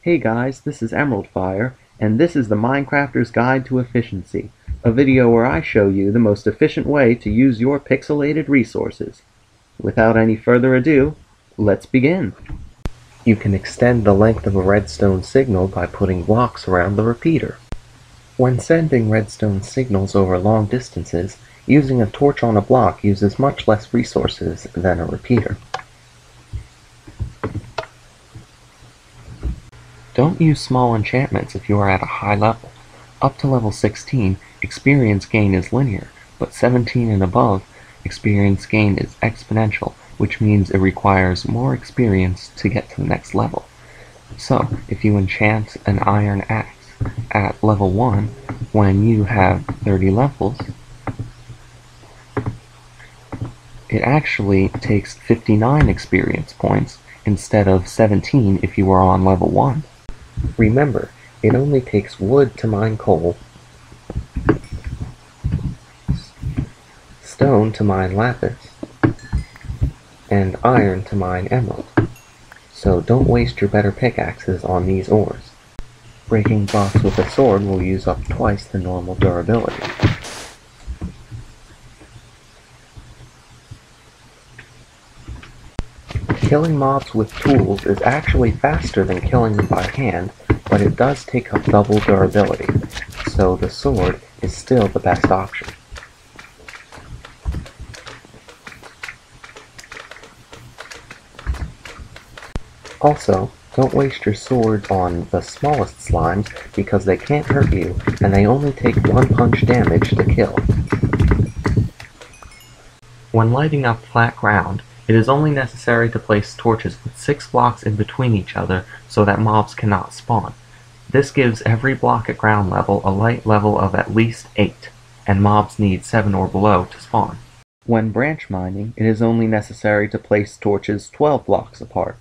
Hey guys, this is Emerald Fire, and this is the Minecrafter's Guide to Efficiency, a video where I show you the most efficient way to use your pixelated resources. Without any further ado, let's begin. You can extend the length of a redstone signal by putting blocks around the repeater. When sending redstone signals over long distances, using a torch on a block uses much less resources than a repeater. Don't use small enchantments if you are at a high level. Up to level 16, experience gain is linear, but 17 and above, experience gain is exponential, which means it requires more experience to get to the next level. So, if you enchant an iron axe at level 1 when you have 30 levels, it actually takes 59 experience points instead of 17 if you were on level 1. Remember, it only takes wood to mine coal, stone to mine lapis, and iron to mine emerald. So don't waste your better pickaxes on these ores. Breaking blocks with a sword will use up twice the normal durability. Killing mobs with tools is actually faster than killing them by hand, but it does take up double durability, so the sword is still the best option. Also, don't waste your sword on the smallest slimes because they can't hurt you and they only take one punch damage to kill. When lighting up flat ground, it is only necessary to place torches with 6 blocks in between each other so that mobs cannot spawn. This gives every block at ground level a light level of at least 8, and mobs need 7 or below to spawn. When branch mining, it is only necessary to place torches 12 blocks apart.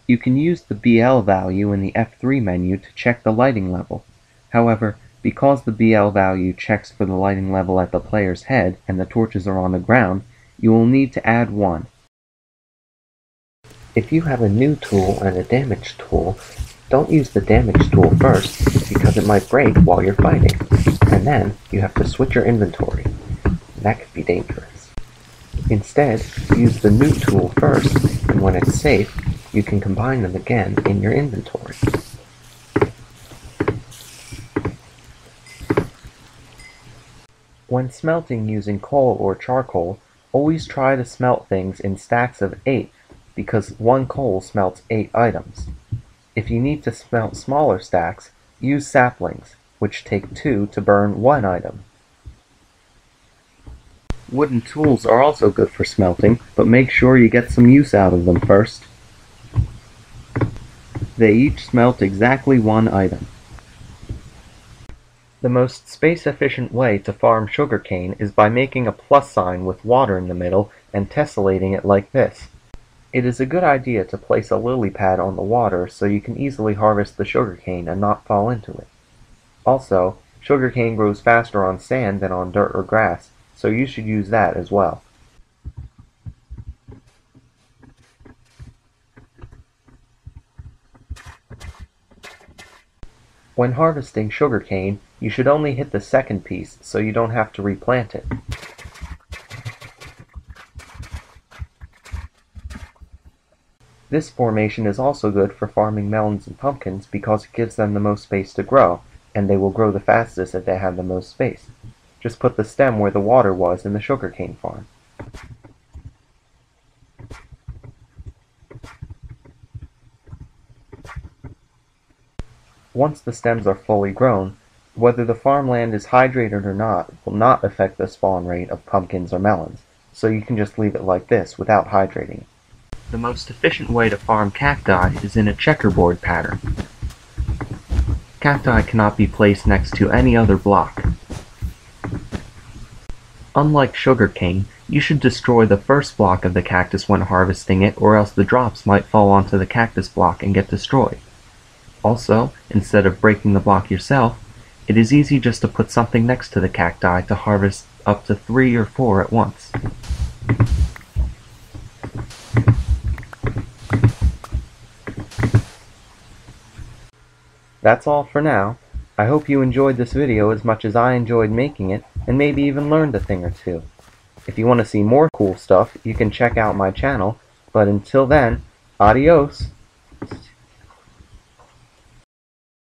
You can use the BL value in the F3 menu to check the lighting level. However, because the BL value checks for the lighting level at the player's head and the torches are on the ground, you will need to add 1. If you have a new tool and a damage tool, don't use the damage tool first because it might break while you're fighting, and then you have to switch your inventory. That could be dangerous. Instead, use the new tool first, and when it's safe, you can combine them again in your inventory. When smelting using coal or charcoal, always try to smelt things in stacks of 8, because 1 coal smelts 8 items. If you need to smelt smaller stacks, use saplings, which take 2 to burn 1 item. Wooden tools are also good for smelting, but make sure you get some use out of them first. They each smelt exactly 1 item. The most space-efficient way to farm sugarcane is by making a plus sign with water in the middle and tessellating it like this. It is a good idea to place a lily pad on the water so you can easily harvest the sugarcane and not fall into it. Also, sugarcane grows faster on sand than on dirt or grass, so you should use that as well. When harvesting sugarcane, you should only hit the second piece so you don't have to replant it. This formation is also good for farming melons and pumpkins because it gives them the most space to grow, and they will grow the fastest if they have the most space. Just put the stem where the water was in the sugarcane farm. Once the stems are fully grown, whether the farmland is hydrated or not will not affect the spawn rate of pumpkins or melons, so you can just leave it like this without hydrating it. The most efficient way to farm cacti is in a checkerboard pattern. Cacti cannot be placed next to any other block. Unlike sugarcane, you should destroy the first block of the cactus when harvesting it, or else the drops might fall onto the cactus block and get destroyed. Also, instead of breaking the block yourself, it is easy just to put something next to the cacti to harvest up to 3 or 4 at once. That's all for now. I hope you enjoyed this video as much as I enjoyed making it, and maybe even learned a thing or two. If you want to see more cool stuff, you can check out my channel, but until then, adios!